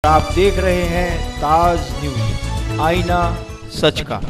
आप देख रहे हैं ताज न्यूज, आईना सच का।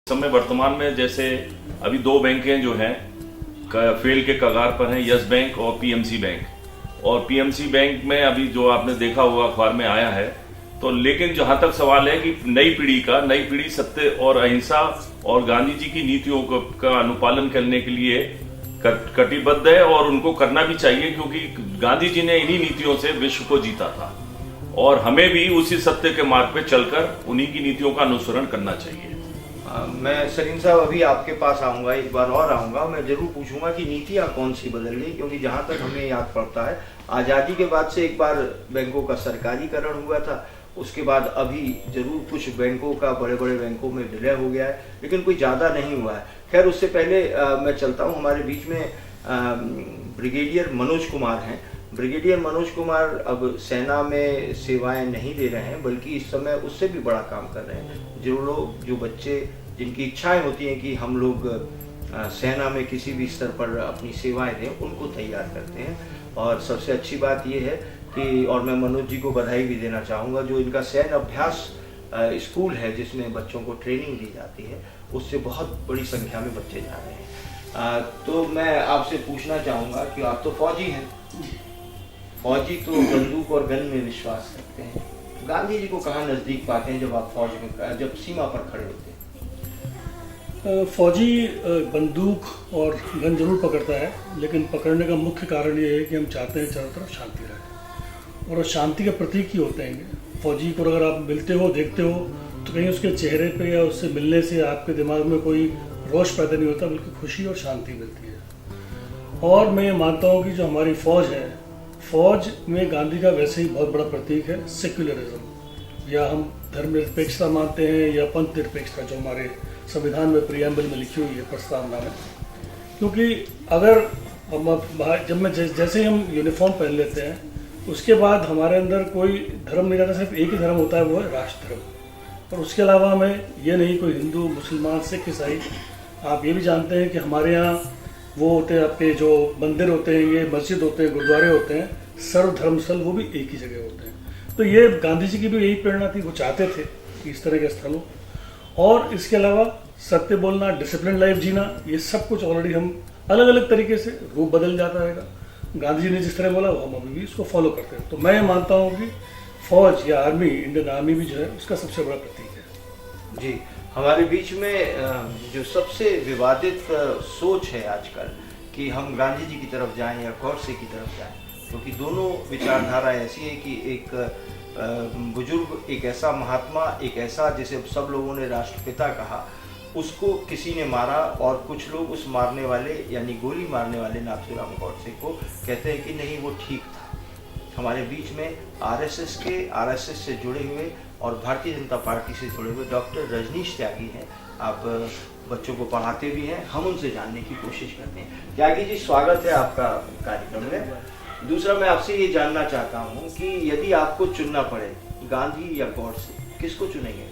समय वर्तमान में जैसे अभी दो बैंकें जो हैं फेल के कगार पर हैं, यस बैंक और पीएमसी बैंक। और पीएमसी बैंक में अभी जो आपने देखा होगा अखबार में आया है, तो लेकिन जहां तक सवाल है कि नई पीढ़ी सत्य और अहिंसा और गांधी जी की नीतियों का अनुपालन करने के लिए कटिबद्ध है और उनको करना भी चाहिए, क्योंकि गांधी जी ने इन्हीं नीतियों से विश्व को जीता था और हमें भी उसी सत्य के मार्ग पे चलकर उन्हीं की नीतियों का अनुसरण करना चाहिए। मैं सलीम साहब अभी आपके पास आऊंगा, एक बार और आऊंगा। मैं जरूर पूछूंगा कि नीतियां कौन सी बदल गई, क्योंकि जहां तक हमें याद पड़ता है आज़ादी के बाद से एक बार बैंकों का सरकारीकरण हुआ था, उसके बाद अभी जरूर कुछ बैंकों का बड़े बड़े बैंकों में विलय हो गया है, लेकिन कोई ज़्यादा नहीं हुआ है। खैर उससे पहले मैं चलता हूँ, हमारे बीच में ब्रिगेडियर मनोज कुमार हैं। ब्रिगेडियर मनोज कुमार अब सेना में सेवाएं नहीं दे रहे हैं, बल्कि इस समय उससे भी बड़ा काम कर रहे हैं। जो बच्चे जिनकी इच्छाएं होती हैं कि हम लोग सेना में किसी भी स्तर पर अपनी सेवाएं दें, उनको तैयार करते हैं। और सबसे अच्छी बात यह है कि, और मैं मनोज जी को बधाई भी देना चाहूँगा, जो इनका सैन्य अभ्यास स्कूल है जिसमें बच्चों को ट्रेनिंग दी जाती है, उससे बहुत बड़ी संख्या में बच्चे जा रहे हैं। तो मैं आपसे पूछना चाहूँगा कि आप तो फौजी हैं, फौजी तो बंदूक और गन में विश्वास रखते हैं, गांधी जी को कहाँ नजदीक पाते हैं जब आप फौज में, जब सीमा पर खड़े होते हैं? फौजी बंदूक और गन जरूर पकड़ता है, लेकिन पकड़ने का मुख्य कारण ये है कि हम चाहते हैं चारों तरफ शांति रहे, और शांति के प्रतीक ही होते हैं फौजी को। अगर आप मिलते हो, देखते हो, तो कहीं उसके चेहरे पे या उससे मिलने से आपके दिमाग में कोई रोष पैदा नहीं होता, बल्कि खुशी और शांति मिलती है। और मैं ये मानता हूँ कि जो हमारी फौज है, फौज में गांधी का वैसे ही बहुत बड़ा प्रतीक है सेक्युलरिज्म, या हम धर्मनिरपेक्षता मानते हैं या पंथ निरपेक्षता, जो हमारे संविधान में प्रियम्बल में लिखी हुई है, प्रस्तावना में। क्योंकि अगर हम जैसे हम यूनिफॉर्म पहन लेते हैं, उसके बाद हमारे अंदर कोई धर्म नहीं रहता, सिर्फ एक ही धर्म होता है, वो है राष्ट्र धर्म। और उसके अलावा हमें ये नहीं कोई हिंदू, मुसलमान, सिख, ईसाई। आप ये भी जानते हैं कि हमारे यहाँ वो होते हैं, आपके जो मंदिर होते हैं, ये मस्जिद होते हैं, गुरुद्वारे होते हैं, सर्वधर्मस्थल, वो भी एक ही जगह होते हैं। तो ये गांधी जी की भी यही प्रेरणा थी, वो चाहते थे कि इस तरह के स्थल हो। और इसके अलावा सत्य बोलना, डिसिप्लिन लाइफ जीना, ये सब कुछ ऑलरेडी हम अलग अलग तरीके से रूप बदल जाता रहेगा। गांधी जी ने जिस तरह बोला, वो हम अभी भी इसको फॉलो करते हैं। तो मैं मानता हूँ कि फौज या आर्मी, इंडियन आर्मी भी जो है, उसका सबसे बड़ा प्रतीक है। जी, हमारे बीच में जो सबसे विवादित सोच है आजकल कि हम गांधी जी की तरफ जाएं या गौडसे की तरफ जाएं, क्योंकि दोनों विचारधारा ऐसी है कि एक बुजुर्ग, एक ऐसा महात्मा, एक ऐसा जिसे सब लोगों ने राष्ट्रपिता कहा, उसको किसी ने मारा, और कुछ लोग उस मारने वाले यानी गोली मारने वाले नाथूराम गौडसे को कहते हैं कि नहीं, वो ठीक था। हमारे बीच में आरएसएस से जुड़े हुए और भारतीय जनता पार्टी से जुड़े हुए डॉक्टर रजनीश त्यागी हैं। आप बच्चों को पढ़ाते भी हैं, हम उनसे जानने की कोशिश करते हैं। त्यागी जी, स्वागत है आपका कार्यक्रम में। दूसरा, मैं आपसे ये जानना चाहता हूँ कि यदि आपको चुनना पड़े, गांधी या गौडसे, किसको चुनेंगे?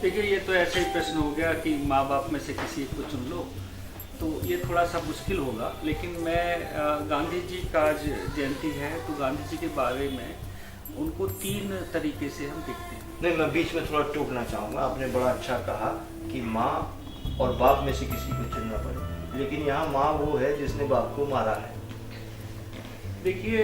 देखिए, ये तो ऐसे ही प्रश्न हो गया कि माँ बाप में से किसी एक को चुन लो, तो ये थोड़ा सा मुश्किल होगा। लेकिन मैं गांधी जी का आज जयंती है, तो गांधी जी के बारे में उनको 3 तरीके से हम देखते हैं। नहीं, मैं बीच में थोड़ा टोकना चाहूँगा। आपने बड़ा अच्छा कहा कि माँ और बाप में से किसी को चुनना पड़े, लेकिन यहाँ माँ वो है जिसने बाप को मारा है। देखिए,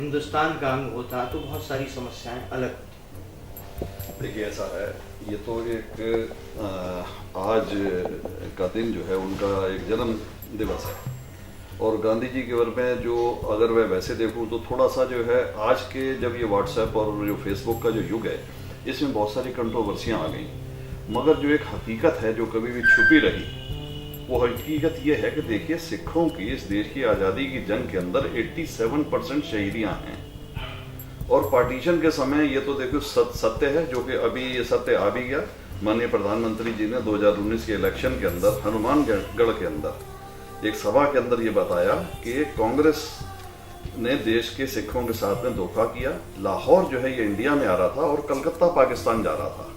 हिंदुस्तान का अंग होता तो बहुत सारी समस्याएं अलग होती। देखिए ऐसा है, ये तो एक आज का दिन जो है उनका एक जन्म दिवस है, और गांधी जी के बारे में जो अगर मैं वैसे देखूं तो थोड़ा सा जो है आज के जब ये व्हाट्सएप और जो फेसबुक का जो युग है इसमें बहुत सारी कंट्रोवर्सियां आ गई, मगर जो एक हकीकत है जो कभी भी छुपी रही वो हकीकत ये है कि देखिए सिखों की इस देश की आज़ादी की जंग के अंदर 87% शहीदियाँ हैं, और पार्टीशन के समय ये तो देखो सत्य है जो कि अभी ये सत्य आ भी गया। माननीय प्रधानमंत्री जी ने 2019 के इलेक्शन के अंदर हनुमानगढ़ के अंदर एक सभा के अंदर ये बताया कि कांग्रेस ने देश के सिखों के साथ में धोखा किया, लाहौर जो है ये इंडिया में आ रहा था और कलकत्ता पाकिस्तान जा रहा था।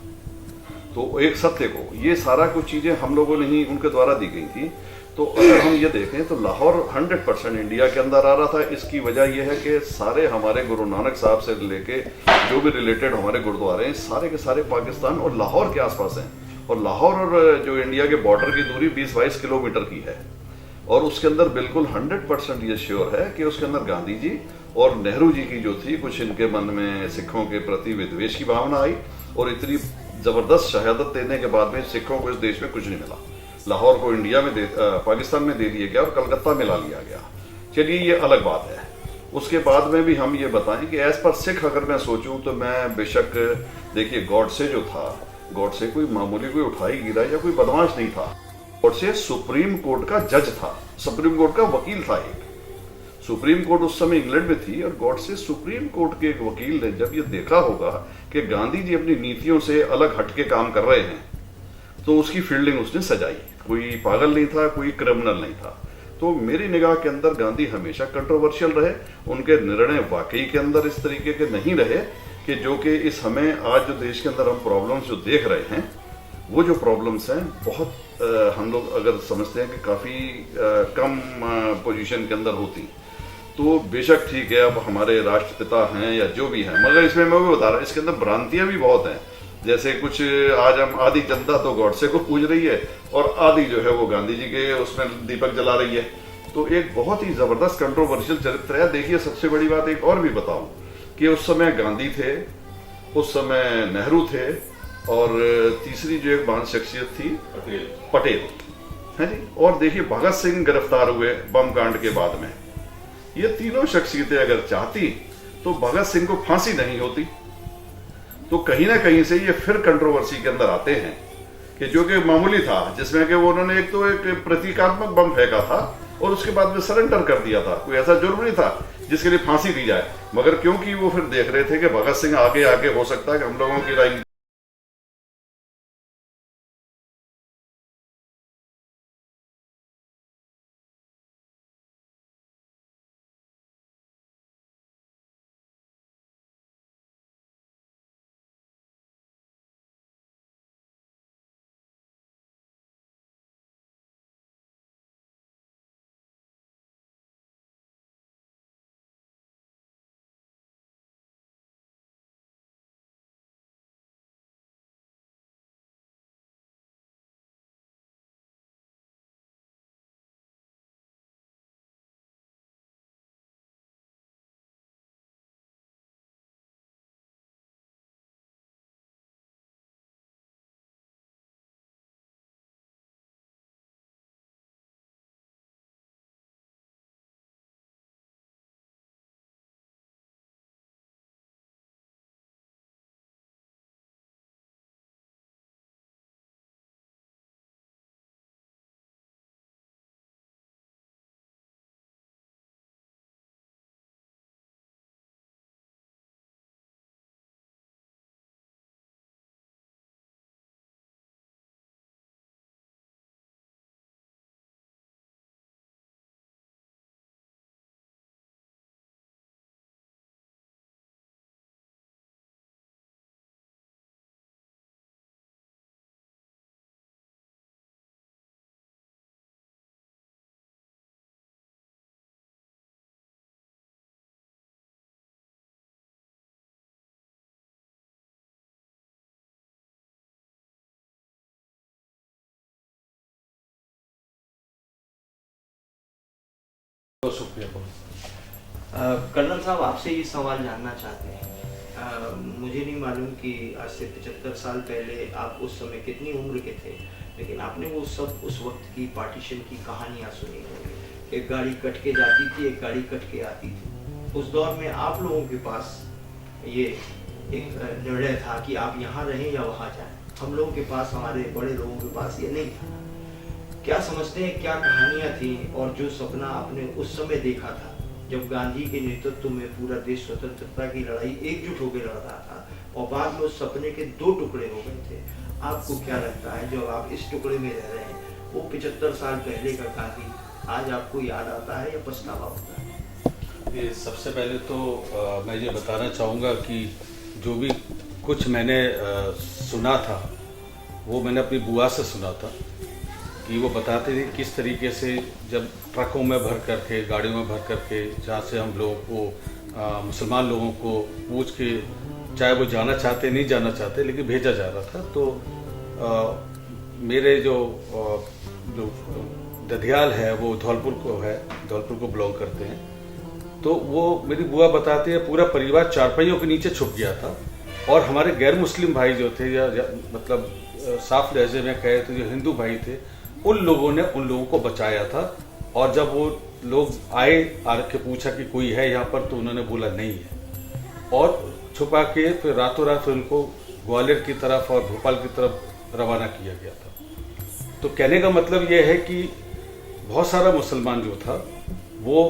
तो एक सत्य को ये सारा कुछ चीजें हम लोगों ने ही उनके द्वारा दी गई थी। तो अगर हम ये देखें तो लाहौर 100% इंडिया के अंदर आ रहा था। इसकी वजह यह है कि सारे हमारे गुरु नानक साहब से लेके जो भी रिलेटेड हमारे गुरुद्वारे हैं सारे के सारे पाकिस्तान और लाहौर के आसपास हैं, और लाहौर और जो इंडिया के बॉर्डर की दूरी 20-22 किलोमीटर की है, और उसके अंदर बिल्कुल 100% ये श्योर है कि उसके अंदर गांधी जी और नेहरू जी की जो थी कुछ इनके मन में सिखों के प्रति विद्वेष की भावना आई, और इतनी जबरदस्त शहादत देने के बाद में सिखों को इस देश में कुछ नहीं मिला। लाहौर को इंडिया में पाकिस्तान में दे दिया गया और कलकत्ता में ला लिया गया। चलिए ये अलग बात है। उसके बाद में भी हम ये बताएं कि एज पर सिख अगर मैं सोचूं तो मैं बेशक देखिए गॉडसे जो था, गॉडसे कोई मामूली कोई उठाई गिरा या कोई बदमाश नहीं था। गॉडसे सुप्रीम कोर्ट का जज था, सुप्रीम कोर्ट का वकील था। एक सुप्रीम कोर्ट उस समय इंग्लैंड में थी, और गॉडसे सुप्रीम कोर्ट के एक वकील ने जब ये देखा होगा कि गांधी जी अपनी नीतियों से अलग हटके काम कर रहे हैं तो उसकी फील्डिंग उसने सजाई। कोई पागल नहीं था, कोई क्रिमिनल नहीं था। तो मेरी निगाह के अंदर गांधी हमेशा कंट्रोवर्शियल रहे। उनके निर्णय वाकई के अंदर इस तरीके के नहीं रहे कि जो कि इस हमें आज जो देश के अंदर हम प्रॉब्लम्स जो देख रहे हैं वो जो प्रॉब्लम्स हैं बहुत हम लोग अगर समझते हैं कि काफी कम पोजीशन के अंदर होती तो बेशक ठीक है, अब हमारे राष्ट्रपिता हैं या जो भी हैं, मगर इसमें मैं भी बता रहा हूं इसके अंदर भ्रांतियां भी बहुत हैं। जैसे कुछ आज हम आधी जनता तो गॉडसे को पूज रही है और आधी जो है वो गांधी जी के उसमें दीपक जला रही है। तो एक बहुत ही जबरदस्त कंट्रोवर्शियल चरित्र है। देखिए सबसे बड़ी बात एक और भी बताऊं कि उस समय गांधी थे, उस समय नेहरू थे, और तीसरी जो एक महान शख्सियत थी पटेल है जी। और देखिए भगत सिंह गिरफ्तार हुए बम कांड के बाद में। ये तीनों शख्सियतें अगर चाहती तो भगत सिंह को फांसी नहीं होती। तो कहीं ना कहीं से ये फिर कंट्रोवर्सी के अंदर आते हैं कि जो कि मामूली था, जिसमें कि उन्होंने एक तो एक प्रतीकात्मक बम फेंका था और उसके बाद में सरेंडर कर दिया था। कोई ऐसा जुर्म नहीं था जिसके लिए फांसी दी जाए, मगर क्योंकि वो फिर देख रहे थे कि भगत सिंह आगे आगे हो सकता है कि हम लोगों की राय शुक्रिया। कर्नल साहब, आपसे ये सवाल जानना चाहते हैं। मुझे नहीं मालूम कि आज से 75 साल पहले आप उस समय कितनी उम्र के थे, लेकिन आपने वो सब उस वक्त की पार्टीशन की कहानियाँ सुनी होंगी। एक गाड़ी कट के जाती थी, एक गाड़ी कट के आती थी। उस दौर में आप लोगों के पास ये एक निर्णय था कि आप यहाँ रहें या वहाँ जाएं। हम लोगों के पास, हमारे बड़े लोगों के पास ये नहीं था। क्या समझते हैं, क्या कहानियाँ थी और जो सपना आपने उस समय देखा था जब गांधी के नेतृत्व में पूरा देश स्वतंत्रता की लड़ाई एकजुट होकर लड़ रहा था और बाद में उस सपने के 2 टुकड़े हो गए थे? आपको क्या लगता है जब आप इस टुकड़े में रह रहे हैं, वो 75 साल पहले का गांधी आज आपको याद आता है या पछतावा होता है? ये सबसे पहले तो मैं ये बताना चाहूँगा कि जो भी कुछ मैंने सुना था वो मैंने अपनी बुआ से सुना था कि वो बताते थे किस तरीके से जब ट्रकों में भर करके, गाड़ियों में भर करके, जहाँ से हम लोगों को मुसलमान लोगों को पूछ के, चाहे वो जाना चाहते नहीं जाना चाहते, लेकिन भेजा जा रहा था। तो मेरे जो दधियाल है वो धौलपुर को बिलोंग करते हैं। तो वो मेरी बुआ बताती है पूरा परिवार चारपाइयों के नीचे छुप गया था और हमारे गैर मुस्लिम भाई जो थे या मतलब साफ लहजे में कहे तो जो हिंदू भाई थे, उन लोगों ने उन लोगों को बचाया था। और जब वो लोग आए के पूछा कि कोई है यहाँ पर, तो उन्होंने बोला नहीं है और छुपा के फिर रातों रात उनको ग्वालियर की तरफ और भोपाल की तरफ रवाना किया गया था। तो कहने का मतलब ये है कि बहुत सारा मुसलमान जो था वो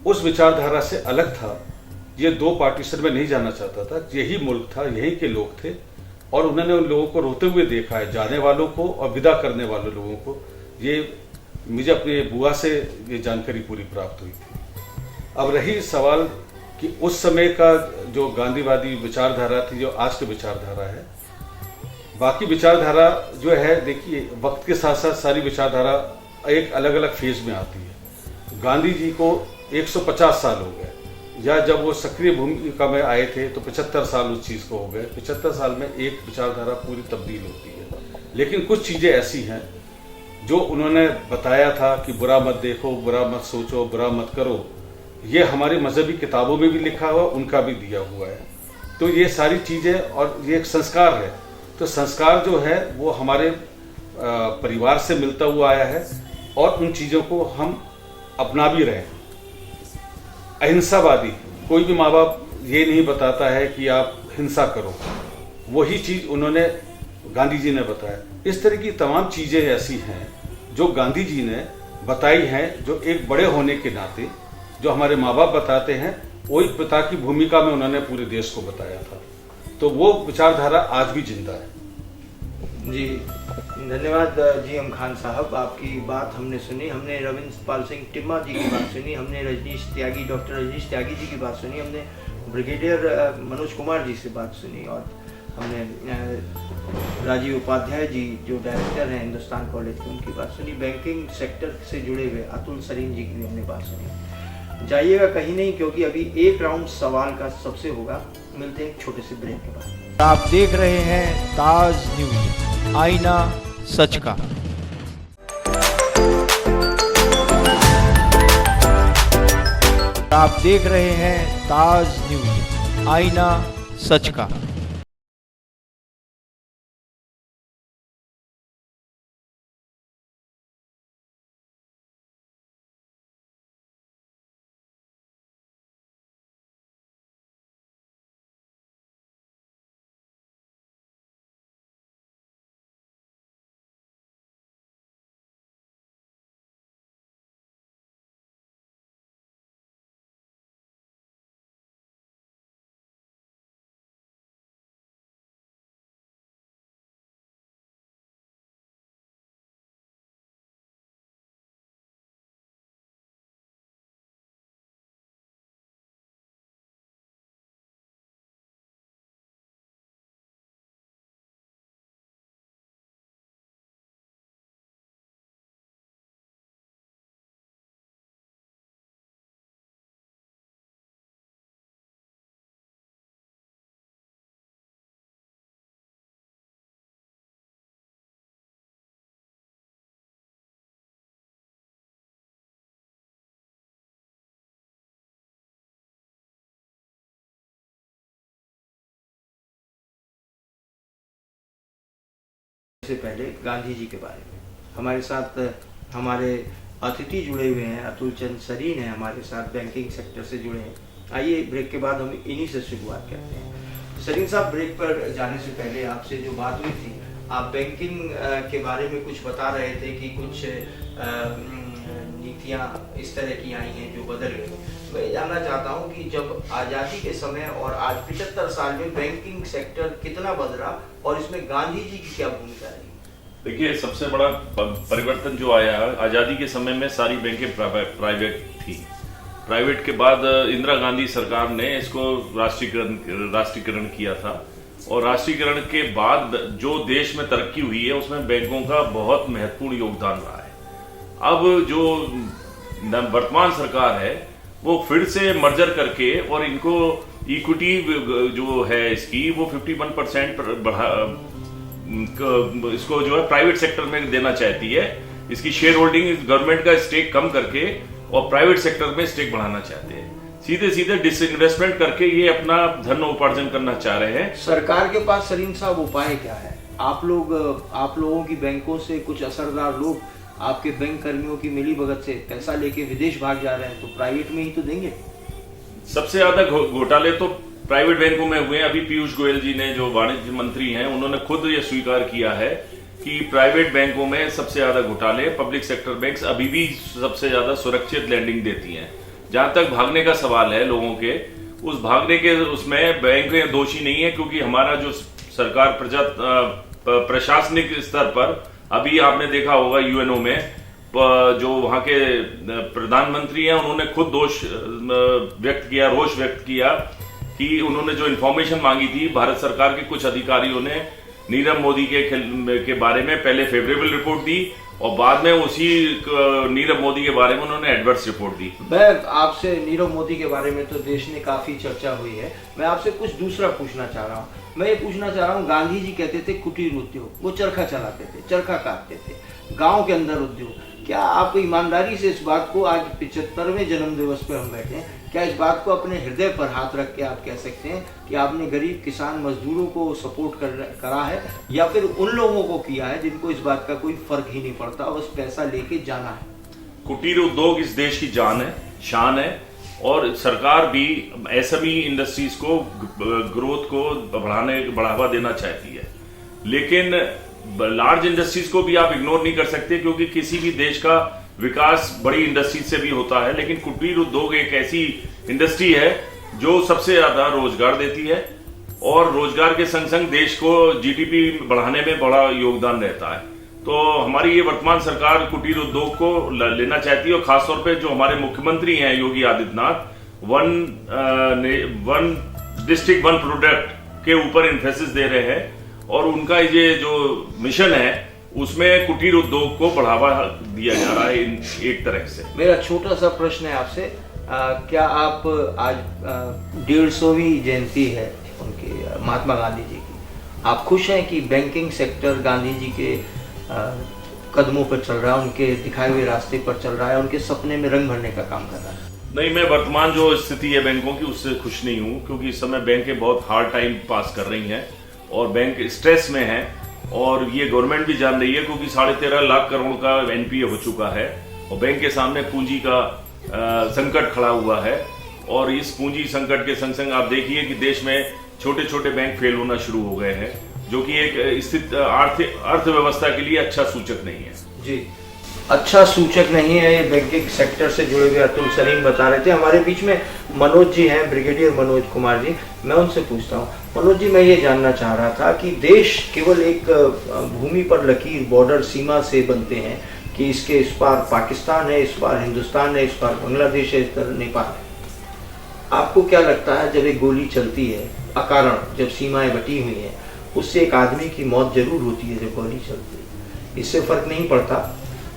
उस विचारधारा से अलग था। ये 2 पार्टीशन में नहीं जाना चाहता था, यही मुल्क था, यही के लोग थे और उन्होंने उन लोगों को रोते हुए देखा है, जाने वालों को और विदा करने वाले लोगों को। ये मुझे अपनी बुआ से ये जानकारी पूरी प्राप्त हुई थी। अब रही सवाल कि उस समय का जो गांधीवादी विचारधारा थी, जो आज की विचारधारा है, बाकी विचारधारा जो है, देखिए वक्त के साथ साथ सारी विचारधारा एक अलग अलग फेज में आती है। गांधी जी को 150 साल हो गए, या जब वो सक्रिय भूमिका में आए थे तो 75 साल उस चीज़ को हो गए। 75 साल में एक विचारधारा पूरी तब्दील होती है, लेकिन कुछ चीज़ें ऐसी हैं जो उन्होंने बताया था कि बुरा मत देखो, बुरा मत सोचो, बुरा मत करो, ये हमारी मजहबी किताबों में भी लिखा हुआ, उनका भी दिया हुआ है। तो ये सारी चीज़ें, और ये एक संस्कार है, तो संस्कार जो है वो हमारे परिवार से मिलता हुआ आया है और उन चीज़ों को हम अपना भी रहे हैं। अहिंसावादी कोई भी माँ बाप ये नहीं बताता है कि आप हिंसा करो, वही चीज़ उन्होंने, गांधी जी ने बताया। इस तरह की तमाम चीज़ें ऐसी हैं जो गांधी जी ने बताई हैं, जो एक बड़े होने के नाते जो हमारे माँ बाप बताते हैं, वही पिता की भूमिका में उन्होंने पूरे देश को बताया था। तो वो विचारधारा आज भी जिंदा है। जी धन्यवाद GM खान साहब, आपकी बात हमने सुनी। हमने रविंद्र पाल सिंह टिम्मा जी की बात सुनी, हमने डॉक्टर रजनीश त्यागी जी की बात सुनी, हमने ब्रिगेडियर मनोज कुमार जी से बात सुनी और हमने राजीव उपाध्याय जी जो डायरेक्टर हैं हिंदुस्तान कॉलेज के, उनकी बात सुनी। बैंकिंग सेक्टर से जुड़े हुए अतुल सरीन जी की भी हमने बात सुनी। जाइएगा कहीं नहीं, क्योंकि अभी एक राउंड सवाल का सबसे होगा। मिलते हैं एक छोटे से ब्रेक के बाद। आप देख रहे हैं ताज न्यूज, आईना सच का। आप देख रहे हैं ताज न्यूज, आईना सच का। से पहले गांधी जी के बारे में हमारे साथ हमारे अतिथि जुड़े हुए हैं। अतुल चंद सरीन है हमारे साथ, बैंकिंग सेक्टर से जुड़े हैं। आइए ब्रेक के बाद हम इन्हीं से शुरुआत करते हैं। सरीन साहब, ब्रेक पर जाने से पहले आपसे जो बात हुई थी, आप बैंकिंग के बारे में कुछ बता रहे थे कि कुछ नीतियाँ इस तरह की आई हैं जो बदल गई। मैं जानना चाहता हूं कि जब आज़ादी के समय और आज 75 साल में बैंकिंग सेक्टर कितना बदला और इसमें गांधी जी की क्या भूमिका रही? देखिए, सबसे बड़ा परिवर्तन जो आया, आज़ादी के समय में सारी बैंकें प्राइवेट थी। प्राइवेट के बाद इंदिरा गांधी सरकार ने इसको राष्ट्रीयकरण किया था, और राष्ट्रीयकरण के बाद जो देश में तरक्की हुई है उसमें बैंकों का बहुत महत्वपूर्ण योगदान रहा है। अब जो वर्तमान सरकार है वो फिर से मर्जर करके और इनको इक्विटी जो है इसकी वो 51% बढ़ा, इसको जो है प्राइवेट सेक्टर में देना चाहती है। इसकी शेयर होल्डिंग गवर्नमेंट का स्टेक कम करके और प्राइवेट सेक्टर में स्टेक बढ़ाना चाहते हैं। सीधे सीधे डिसइन्वेस्टमेंट करके ये अपना धन उपार्जन करना चाह रहे हैं। सरकार के पास सलीम साहब उपाय क्या है? आप लोगों की बैंकों से कुछ असरदार लोग आपके बैंक कर्मियों की मिलीभगत से पैसा लेके विदेश भाग जा रहे हैं, तो प्राइवेट में ही तो देंगे। सबसे ज्यादा घोटाले तो प्राइवेट बैंकों में हुए हैं। अभी पीयूष गोयल जी ने, जो वाणिज्य मंत्री हैं, उन्होंने खुद ये स्वीकार किया है कि प्राइवेट बैंकों में सबसे ज्यादा घोटाले, पब्लिक सेक्टर बैंक्स अभी भी सबसे ज्यादा सुरक्षित लैंडिंग देती हैं। जहां तक भागने का सवाल है लोगों के, उस भागने के उसमें बैंक दोषी नहीं है, क्योंकि हमारा जो सरकार प्रशासनिक स्तर पर, अभी आपने देखा होगा यूएनओ में जो वहां के प्रधानमंत्री हैं, उन्होंने खुद रोष व्यक्त किया कि उन्होंने जो इन्फॉर्मेशन मांगी थी भारत सरकार के कुछ अधिकारियों ने नीरव मोदी के बारे में पहले फेवरेबल रिपोर्ट दी और बाद में उसी नीरव मोदी के बारे में उन्होंने एडवर्स रिपोर्ट दी। मैं आपसे नीरव मोदी के बारे में तो देश में काफी चर्चा हुई है, मैं आपसे कुछ दूसरा पूछना चाह रहा हूँ। मैं ये पूछना चाह रहा हूँ, गांधी जी कहते थे कुटीर उद्योग, वो चरखा चलाते थे, चरखा काटते थे, गांव के अंदर उद्योग। क्या आप ईमानदारी से इस बात को, आज 75वें जन्म दिवस पर हम बैठे हैं, क्या इस बात को अपने हृदय पर हाथ रख के आप कह सकते हैं कि आपने गरीब किसान मजदूरों को सपोर्ट करा है, या फिर उन लोगों को किया है जिनको इस बात का कोई फर्क ही नहीं पड़ता, बस पैसा लेके जाना है? कुटीर उद्योग इस देश की जान है, शान है, और सरकार भी एसएमई इंडस्ट्रीज को ग्रोथ को बढ़ावा देना चाहती है। लेकिन लार्ज इंडस्ट्रीज को भी आप इग्नोर नहीं कर सकते, क्योंकि किसी भी देश का विकास बड़ी इंडस्ट्रीज से भी होता है। लेकिन कुटीर उद्योग एक ऐसी इंडस्ट्री है जो सबसे ज्यादा रोजगार देती है, और रोजगार के संग संग देश को जीडीपी बढ़ाने में बड़ा योगदान रहता है। तो हमारी ये वर्तमान सरकार कुटीर उद्योग को लेना चाहती है, और खासतौर पे जो हमारे मुख्यमंत्री हैं Yogi Adityanath, one district one product के ऊपर इन्फोसिस दे रहे हैं, और उनका ये जो मिशन है उसमें कुटीर उद्योग को बढ़ावा दिया जा रहा है एक तरह से। मेरा छोटा सा प्रश्न है आपसे, क्या आप आज 150वीं जयंती है उनकी, महात्मा गांधी जी की, आप खुश हैं कि बैंकिंग सेक्टर गांधी जी के कदमों पर चल रहा है, उनके दिखाए हुए रास्ते पर चल रहा है, उनके सपने में रंग भरने का काम कर रहा है? नहीं, मैं वर्तमान जो स्थिति है बैंकों की उससे खुश नहीं हूँ, क्योंकि इस समय बैंकें बहुत हार्ड टाइम पास कर रही हैं और बैंक स्ट्रेस में है, और ये गवर्नमेंट भी जान रही है, क्योंकि 13.5 लाख करोड़ का एनपीए हो चुका है और बैंक के सामने पूंजी का संकट खड़ा हुआ है। और इस पूंजी संकट के संग संग आप देखिए कि देश में छोटे छोटे बैंक फेल होना शुरू हो गए हैं, जो कि एक स्थित अर्थव्यवस्था के लिए अच्छा सूचक नहीं है। जी, अच्छा सूचक नहीं है। ये बैंकिंग सेक्टर से जुड़े हुए अतुल सरीन बता रहे थे। हमारे बीच में मनोज जी हैं, ब्रिगेडियर मनोज कुमार जी, मैं उनसे पूछता हूँ। मनोज जी, मैं ये जानना चाह रहा था कि देश केवल एक भूमि पर लकीर, बॉर्डर, सीमा से बनते हैं कि इसके इस पार पाकिस्तान है, इस पार हिंदुस्तान है, इस पार बांग्लादेश है, इस पार नेपाल है। आपको क्या लगता है, जब एक गोली चलती है अकारण, जब सीमाएं बटी हुई हैं, उससे एक आदमी की मौत जरूर होती है जब गोली चलती है। इससे फर्क नहीं पड़ता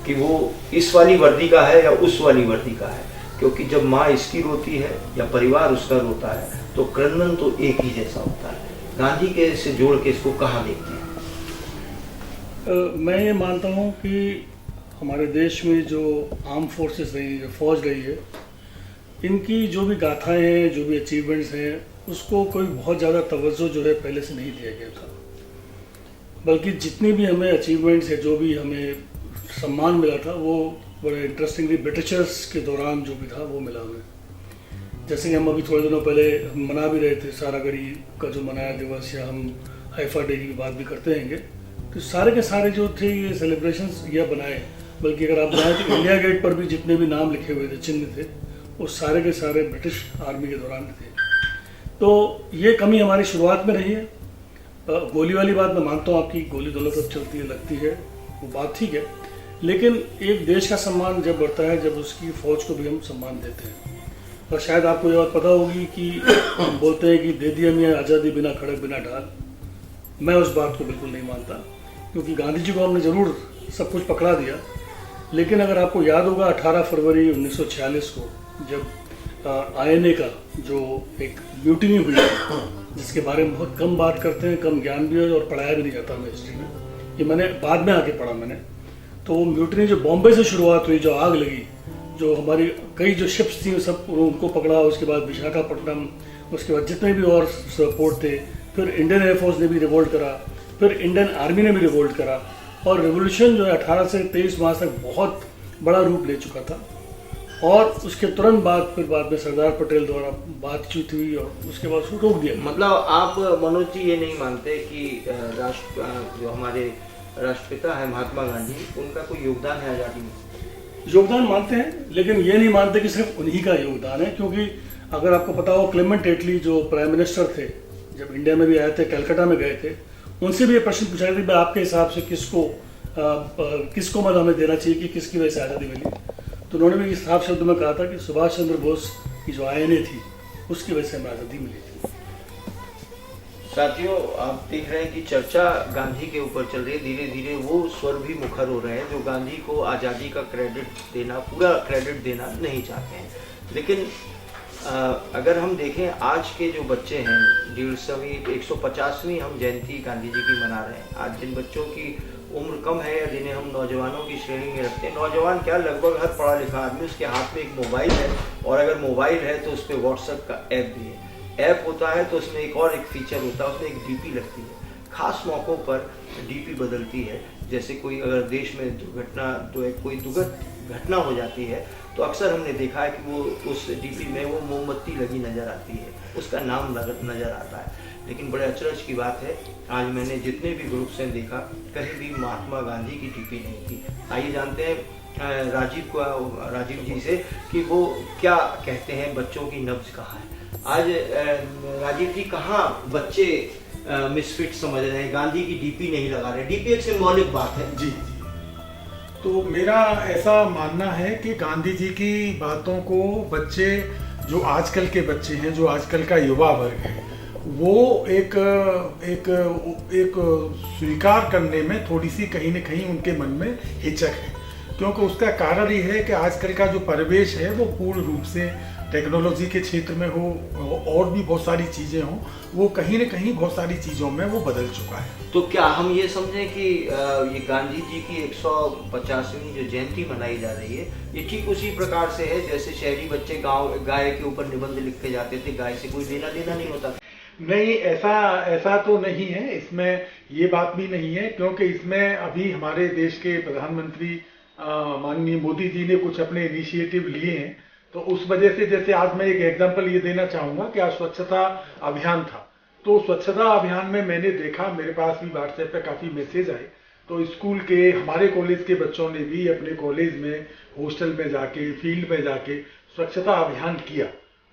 कि वो इस वाली वर्दी का है या उस वाली वर्दी का है, क्योंकि जब माँ इसकी रोती है या परिवार उसका रोता है तो क्रंदन तो एक ही जैसा होता है। गांधी के से जोड़ के इसको कहाँ देखते हैं? मैं ये मानता हूँ कि हमारे देश में जो आर्म फोर्सेस रही है, जो फौज रही है, इनकी जो भी गाथाएं हैं, जो भी अचीवमेंट्स हैं, उसको कोई बहुत ज़्यादा तवज्जो जो है पहले से नहीं दिया गया था। बल्कि जितनी भी हमें अचीवमेंट्स है, जो भी हमें सम्मान मिला था, वो बड़े इंटरेस्टिंगली ब्रिटिशर्स के दौरान जो भी था वो मिला हमें। जैसे कि हम अभी थोड़े दिनों पहले मना भी रहे थे सारागढ़ी का जो मनाया दिवस, या हम हाइफा डे की बात भी करते रहेंगे, तो सारे के सारे जो थे ये सेलिब्रेशंस या बनाए। बल्कि अगर आप बनाए तो इंडिया गेट पर भी जितने भी नाम लिखे हुए थे, चिन्ह थे, वो सारे के सारे ब्रिटिश आर्मी के दौरान थे। तो ये कमी हमारी शुरुआत में रही है। गोली वाली बात मैं मानता हूँ आपकी, गोली दोनों तरफ चलती है, लगती है, वो बात ठीक है, लेकिन एक देश का सम्मान जब बढ़ता है जब उसकी फौज को भी हम सम्मान देते हैं। और शायद आपको ये बात पता होगी कि हम बोलते हैं कि दे दिया मियाँ आज़ादी बिना खड़क बिना ढाल। मैं उस बात को बिल्कुल नहीं मानता, क्योंकि गांधी जी को हमने ज़रूर सब कुछ पकड़ा दिया, लेकिन अगर आपको याद होगा 18 फरवरी 1946 को जब INA का जो एक म्यूटिनी हुई, जिसके बारे में बहुत कम बात करते हैं, कम ज्ञान भी है और पढ़ाया भी नहीं जाता हमें हिस्ट्री में, ये मैंने बाद में आके पढ़ा मैंने। तो वो म्यूटिनी जो बॉम्बे से शुरुआत हुई, जो आग लगी, जो हमारी कई जो शिप्स थी सब उनको पकड़ा, उसके बाद विशाखापट्टनम, उसके बाद जितने भी और पोर्ट थे, फिर इंडियन एयरफोर्स ने भी रिवोल्ट करा, फिर इंडियन आर्मी ने भी रिवोल्ट करा, और रिवोल्यूशन जो है 18 से 23 मार्च तक बहुत बड़ा रूप ले चुका था। और उसके तुरंत बाद फिर बाद में सरदार पटेल द्वारा बातचीत हुई और उसके बाद उसको रोक दिया। मतलब आप मनोज जी ये नहीं मानते कि जो हमारे राष्ट्रपिता है महात्मा गांधी, उनका कोई योगदान है आज़ादी में? योगदान मानते हैं, लेकिन ये नहीं मानते कि सिर्फ उन्हीं का योगदान है, क्योंकि अगर आपको पता हो क्लेमेंट एटली जो प्राइम मिनिस्टर थे, जब इंडिया में भी आए थे, कलकत्ता में गए थे, उनसे भी ये प्रश्न पूछा गया था आपके हिसाब से किसको मतलब हमें देना चाहिए कि किसकी वजह से आज़ादी मिली। तो उन्होंने भी साफ शब्द में कहा था कि सुभाष चंद्र बोस की जो INA थी उसकी वजह से हमें आज़ादी मिली थी। साथियों, आप देख रहे हैं कि चर्चा गांधी के ऊपर चल रही है। धीरे धीरे वो स्वर भी मुखर हो रहे हैं जो गांधी को आज़ादी का क्रेडिट देना, पूरा क्रेडिट देना नहीं चाहते हैं। लेकिन अगर हम देखें आज के जो बच्चे हैं, 150वीं 150वीं हम जयंती गांधी जी की मना रहे हैं। आज जिन बच्चों की उम्र कम है या जिन्हें हम नौजवानों की श्रेणी में रखते हैं, नौजवान क्या, लगभग हर पढ़ा लिखा आदमी उसके हाथ में एक मोबाइल है, और अगर मोबाइल है तो उस पर व्हाट्सएप का ऐप भी है। ऐप होता है तो उसमें एक फीचर होता है, उसमें एक DP लगती है। खास मौक़ों पर DP बदलती है। जैसे कोई अगर देश में कोई दुखद घटना हो जाती है तो अक्सर हमने देखा है कि वो उस DP में वो मोमबत्ती लगी नज़र आती है, उसका नाम नज़र आता है। लेकिन बड़े अचरज की बात है, आज मैंने जितने भी ग्रुप से देखा, कहीं भी महात्मा गांधी की DP नहीं थी। आइए जानते हैं राजीव जी से कि वो क्या कहते हैं, बच्चों की नब्ज कहाँ है। आज राजीव जी, कहाँ बच्चे मिसफिट समझ रहे हैं, गांधी की DP नहीं लगा रहे? DP एक सिंबॉलिक बात है। जी, तो मेरा ऐसा मानना है कि गांधी जी की बातों को बच्चे, जो आजकल के बच्चे हैं, जो आजकल का युवा वर्ग है, वो एक स्वीकार करने में थोड़ी सी कहीं न कहीं उनके मन में हिचक है। क्योंकि उसका कारण ये है कि आजकल का जो परिवेश है वो पूर्ण रूप से टेक्नोलॉजी के क्षेत्र में हो और भी बहुत सारी चीज़ें हों, वो कहीं न कहीं बहुत सारी चीज़ों में वो बदल चुका है। तो क्या हम ये समझें कि ये गांधी जी की 150वीं जो जयंती मनाई जा रही है, ये ठीक उसी प्रकार से है जैसे शहरी बच्चे गाय के ऊपर निबंध लिख के जाते थे, गाय से कोई लेना देना नहीं होता? नहीं, ऐसा तो नहीं है, इसमें ये बात भी नहीं है, क्योंकि इसमें अभी हमारे देश के प्रधानमंत्री माननीय मोदी जी ने कुछ अपने इनिशिएटिव लिए हैं। तो उस वजह से, जैसे आज मैं एक एग्जांपल ये देना चाहूँगा कि आज स्वच्छता अभियान था, तो स्वच्छता अभियान में मैंने देखा, मेरे पास भी व्हाट्सएप पे काफ़ी मैसेज आए, तो स्कूल के, हमारे कॉलेज के बच्चों ने भी अपने कॉलेज में, हॉस्टल में जाके, फील्ड में जाके स्वच्छता अभियान किया।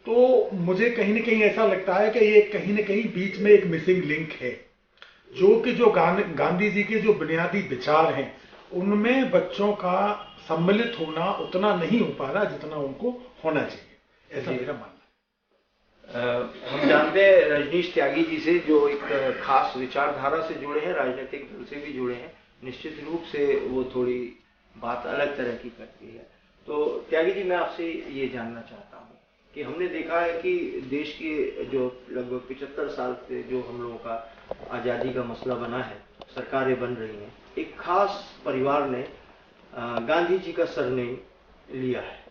तो मुझे कहीं न कहीं ऐसा लगता है कि ये कहीं न कहीं बीच में एक मिसिंग लिंक है, जो गांधी जी के जो बुनियादी विचार हैं उनमें बच्चों का सम्मिलित होना उतना नहीं हो पा रहा जितना उनको होना चाहिए, ऐसा मेरा मानना है। हम जानते हैं रजनीश त्यागी जी से, जो एक खास विचारधारा से जुड़े हैं, राजनीतिक दल से भी जुड़े हैं। निश्चित रूप से वो थोड़ी बात अलग तरह की करती है। तो त्यागी जी, मैं आपसे ये जानना चाहता हूँ कि हमने देखा है कि देश के जो लगभग 75 साल से जो हम लोगों का आज़ादी का मसला बना है, सरकारें बन रही हैं, एक खास परिवार ने गांधी जी का सरनेम लिया है।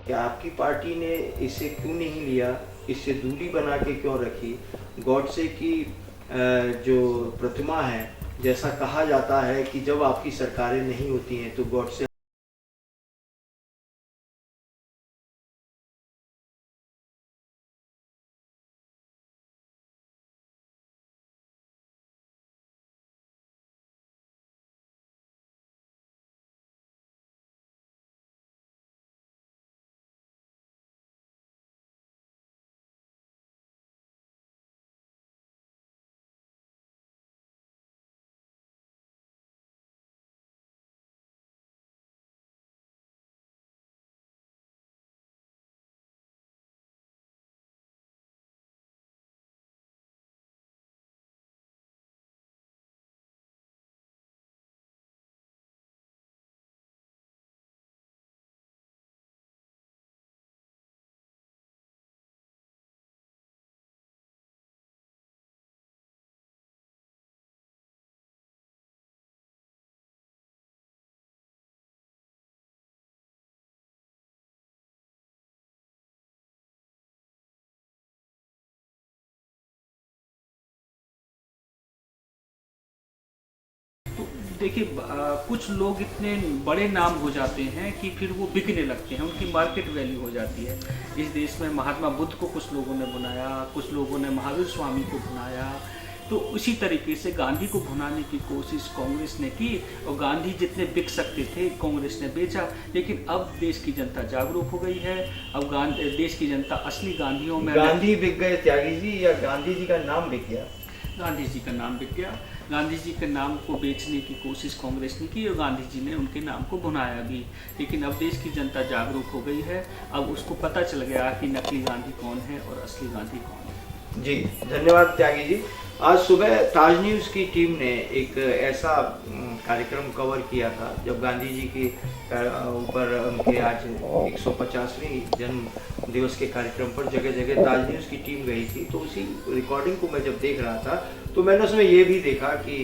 क्या आपकी पार्टी ने इसे क्यों नहीं लिया, इससे दूरी बना के क्यों रखी? गॉडसे की जो प्रतिमा है जैसा कहा जाता है कि जब आपकी सरकारें नहीं होती हैं तो गॉडसे देखिए कुछ लोग इतने बड़े नाम हो जाते हैं कि फिर वो बिकने लगते हैं, उनकी मार्केट वैल्यू हो जाती है। इस देश में महात्मा बुद्ध को कुछ लोगों ने बुनाया, कुछ लोगों ने महावीर स्वामी को बुनाया, तो उसी तरीके से गांधी को भुनाने की कोशिश कांग्रेस ने की और गांधी जितने बिक सकते थे कांग्रेस ने बेचा। लेकिन अब देश की जनता जागरूक हो गई है, अब देश की जनता असली गांधियों में। गांधी बिक गए त्यागी जी, या गांधी जी का नाम बिक गया? गांधी जी का नाम बिक गया। गांधी जी के नाम को बेचने की कोशिश कांग्रेस ने की और गांधी जी ने उनके नाम को भुनाया भी। लेकिन अब देश की जनता जागरूक हो गई है, अब उसको पता चल गया कि नकली गांधी कौन है और असली गांधी कौन है। जी धन्यवाद त्यागी जी। आज सुबह ताज न्यूज़ की टीम ने एक ऐसा कार्यक्रम कवर किया था जब गांधी जी के ऊपर उनके आज 150वीं जन्म दिवस के कार्यक्रम पर जगह जगह ताज न्यूज़ की टीम गई थी। तो उसी रिकॉर्डिंग को मैं जब देख रहा था तो मैंने उसमें ये भी देखा कि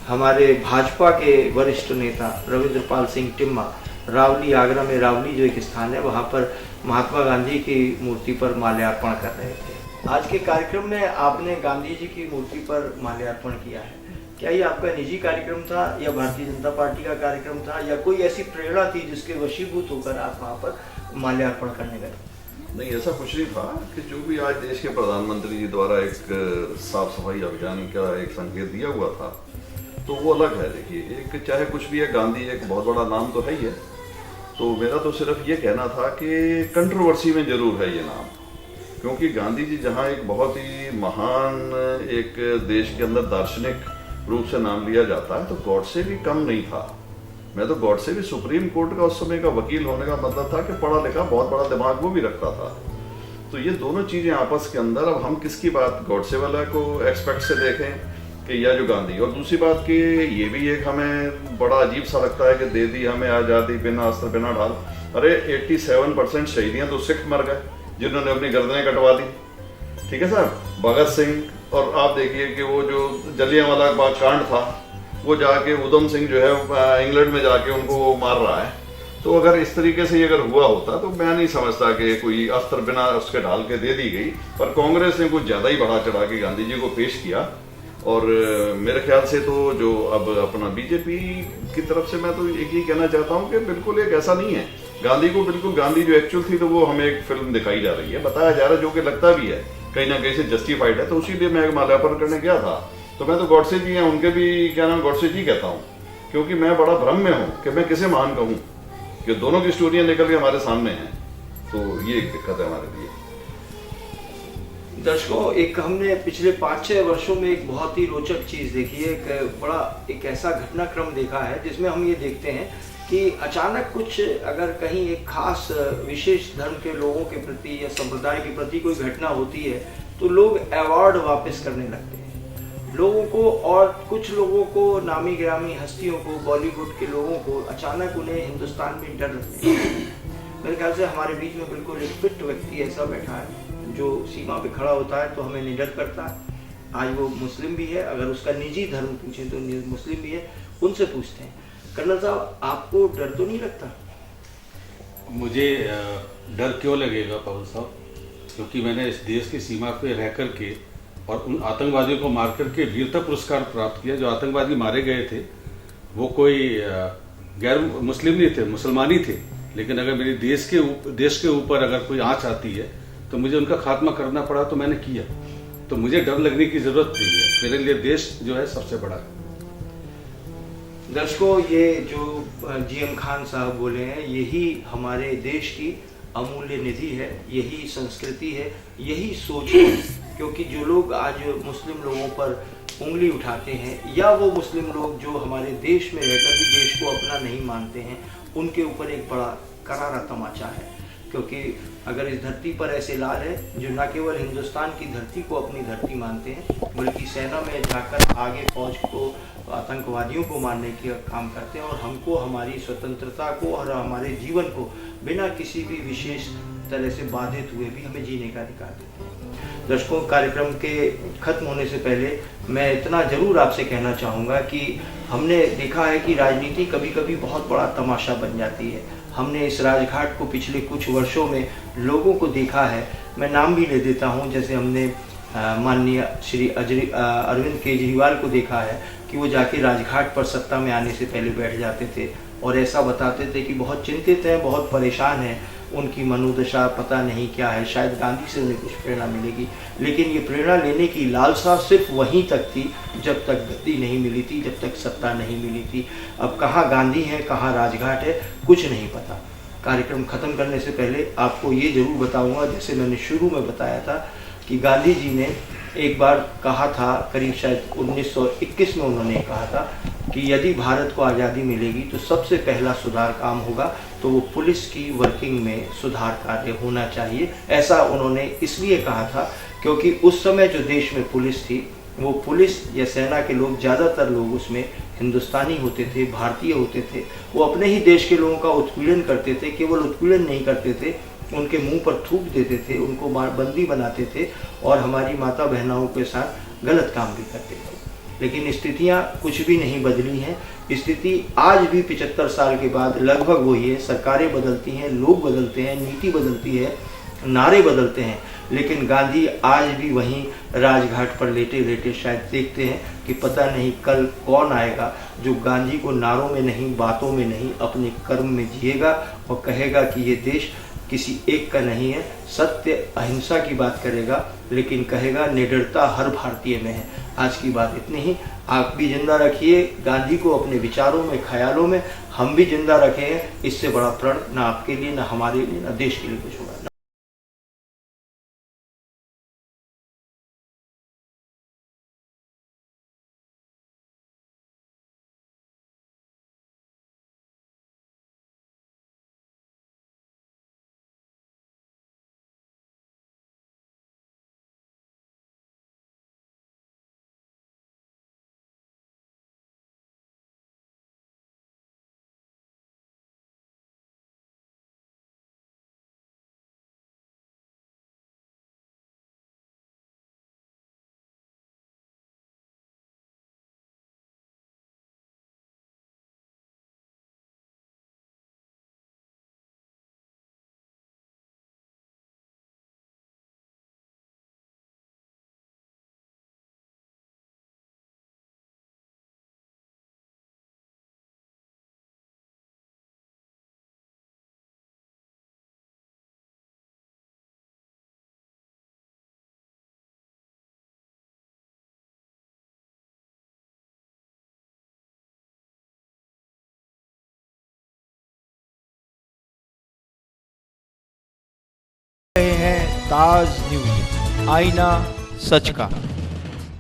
हमारे भाजपा के वरिष्ठ नेता रविंद्रपाल सिंह टिम्मा रावली, आगरा में रावली जो एक स्थान है, वहाँ पर महात्मा गांधी की मूर्ति पर माल्यार्पण कर रहे थे। आज के कार्यक्रम में आपने गांधी जी की मूर्ति पर माल्यार्पण किया है, क्या ये आपका निजी कार्यक्रम था या भारतीय जनता पार्टी का कार्यक्रम था या कोई ऐसी प्रेरणा थी जिसके वशीभूत होकर आप वहाँ पर माल्यार्पण करने गए? नहीं, ऐसा कुछ नहीं था कि जो भी आज देश के प्रधानमंत्री जी द्वारा एक साफ सफाई अभियान का एक संकेत दिया हुआ था तो वो अलग है। देखिए, एक चाहे कुछ भी है, गांधी एक बहुत बड़ा नाम तो है ही है, तो मेरा तो सिर्फ ये कहना था कि कंट्रोवर्सी में जरूर है ये नाम, क्योंकि गांधी जी जहाँ एक बहुत ही महान एक देश के अंदर दार्शनिक रूप से नाम लिया जाता है तो गॉडसे भी कम नहीं था। मैं तो गॉडसे भी सुप्रीम कोर्ट का उस समय का वकील होने का मतलब था कि पढ़ा लिखा बहुत बड़ा दिमाग वो भी रखता था। तो ये दोनों चीजें आपस के अंदर, अब हम किसकी बात गॉडसे वाला को एक्सपेक्ट से देखें कि या जो गांधी, और दूसरी बात कि ये भी एक हमें बड़ा अजीब सा लगता है कि दे दी हमें आज़ादी बिना अस्त्र बिना ढाल। अरे 87% शहीदियाँ तो सिख मर गए जिन्होंने अपनी गर्दनें कटवा दी, ठीक है साहब, भगत सिंह। और आप देखिए कि वो जो जलियांवाला बाग कांड था वो जाके उधम सिंह जो है इंग्लैंड में जाके उनको मार रहा है। तो अगर इस तरीके से अगर हुआ होता तो मैं नहीं समझता कि कोई अस्त्र बिना उसके ढाल के दे दी गई, पर कांग्रेस ने कुछ ज़्यादा ही बढ़ा चढ़ा के गांधी जी को पेश किया। और मेरे ख्याल से तो जो अब अपना बीजेपी की तरफ से मैं तो एक ही कहना चाहता हूँ कि बिल्कुल एक ऐसा नहीं है। गांधी को बिल्कुल गांधी जो एक्चुअल थी तो वो हमें एक फिल्म दिखाई जा रही है, बताया जा रहा है, जो कि लगता भी है कहीं ना कहीं से जस्टिफाइड है। तो उसी लिए मैं माल्यार्पण करने गया था। तो मैं तो गॉडसे जी हैं उनके भी क्या नाम गॉडसे जी कहता हूँ, क्योंकि मैं बड़ा भ्रम में हूँ कि मैं किसे महान कहूँ, कि दोनों की स्टोरियाँ निकल के हमारे सामने हैं। तो ये एक दिक्कत है हमारे लिए। दर्शकों, एक हमने पिछले 5-6 वर्षों में एक बहुत ही रोचक चीज़ देखी है, एक ऐसा घटनाक्रम देखा है जिसमें हम ये देखते हैं कि अचानक कुछ अगर कहीं एक खास विशेष धर्म के लोगों के प्रति या संप्रदाय के प्रति कोई घटना होती है तो लोग अवार्ड वापस करने लगते हैं लोगों को, और कुछ लोगों को, नामी गिरामी हस्तियों को, बॉलीवुड के लोगों को अचानक उन्हें हिंदुस्तान में डर लगता है। मेरे ख्याल से हमारे बीच में बिल्कुल एक फिट व्यक्ति ऐसा बैठा है जो सीमा पे खड़ा होता है तो हमें निडर करता है। आज वो मुस्लिम भी है, अगर उसका निजी धर्म पूछे तो मुस्लिम भी है। उनसे पूछते हैं, कर्नल साहब आपको डर तो नहीं लगता? मुझे डर क्यों लगेगा पवन साहब, क्योंकि मैंने इस देश की सीमा पे रह कर के और उन आतंकवादियों को मार करके वीरता पुरस्कार प्राप्त किया। जो आतंकवादी मारे गए थे वो कोई गैर मुस्लिम नहीं थे, मुसलमान ही थे, लेकिन अगर मेरे देश के ऊपर अगर कोई आंच आती है तो मुझे उनका खात्मा करना पड़ा, तो मैंने किया। तो मुझे डर लगने की जरूरत नहीं है, मेरे लिए देश जो है सबसे बड़ा है। दर्शकों, ये जो जीएम खान साहब बोले हैं, यही हमारे देश की अमूल्य निधि है, यही संस्कृति है, यही सोच है। क्योंकि जो लोग आज मुस्लिम लोगों पर उंगली उठाते हैं, या वो मुस्लिम लोग जो हमारे देश में रहकर भी देश को अपना नहीं मानते हैं, उनके ऊपर एक बड़ा करारा तमाचा है। क्योंकि अगर इस धरती पर ऐसे लाल है जो न केवल हिंदुस्तान की धरती को अपनी धरती मानते हैं, बल्कि सेना में जाकर आगे फौज को, आतंकवादियों को मारने के काम करते हैं, और हमको, हमारी स्वतंत्रता को और हमारे जीवन को बिना किसी भी विशेष तरह से बाधित हुए भी हमें जीने का अधिकार देते हैं। दर्शकों, कार्यक्रम के खत्म होने से पहले मैं इतना जरूर आपसे कहना चाहूँगा कि हमने देखा है कि राजनीति कभी कभी बहुत बड़ा तमाशा बन जाती है। हमने इस राजघाट को पिछले कुछ वर्षों में लोगों को देखा है, मैं नाम भी ले देता हूं, जैसे हमने माननीय श्री अरविंद केजरीवाल को देखा है कि वो जाके राजघाट पर सत्ता में आने से पहले बैठ जाते थे और ऐसा बताते थे कि बहुत चिंतित हैं, बहुत परेशान हैं, उनकी मनोदशा पता नहीं क्या है, शायद गांधी से उन्हें कुछ प्रेरणा मिलेगी। लेकिन ये प्रेरणा लेने की लालसा सिर्फ वहीं तक थी जब तक गद्दी नहीं मिली थी, जब तक सत्ता नहीं मिली थी। अब कहाँ गांधी है, कहाँ राजघाट है, कुछ नहीं पता। कार्यक्रम खत्म करने से पहले आपको ये जरूर बताऊंगा, जैसे मैंने शुरू में बताया था कि गांधी जी ने एक बार कहा था, करीब शायद 1921 में उन्होंने कहा था कि यदि भारत को आज़ादी मिलेगी तो सबसे पहला सुधार काम होगा तो वो पुलिस की वर्किंग में सुधार कार्य होना चाहिए। ऐसा उन्होंने इसलिए कहा था क्योंकि उस समय जो देश में पुलिस थी, वो पुलिस या सेना के लोग, ज़्यादातर लोग उसमें हिंदुस्तानी होते थे, भारतीय होते थे। वो अपने ही देश के लोगों का उत्पीड़न करते थे, केवल उत्पीड़न नहीं करते थे, उनके मुंह पर थूक देते थे, उनको बंदी बनाते थे और हमारी माता बहनों के साथ गलत काम भी करते थे। लेकिन स्थितियां कुछ भी नहीं बदली हैं। स्थिति आज भी 75 साल के बाद लगभग वही है। सरकारें बदलती हैं, लोग बदलते हैं, नीति बदलती है, नारे बदलते हैं, लेकिन गांधी आज भी वहीं राजघाट पर लेटे लेटे शायद देखते हैं कि पता नहीं कल कौन आएगा जो गांधी को नारों में नहीं, बातों में नहीं, अपने कर्म में जिएगा और कहेगा कि ये देश किसी एक का नहीं है, सत्य अहिंसा की बात करेगा, लेकिन कहेगा निडरता हर भारतीय में है। आज की बात इतनी ही। आप भी जिंदा रखिए गांधी को अपने विचारों में, ख्यालों में, हम भी जिंदा रखें। इससे बड़ा प्रण ना आपके लिए, ना हमारे लिए, ना देश के लिए कुछ होगा। रहे हैं ताज न्यूज, आईना सच का।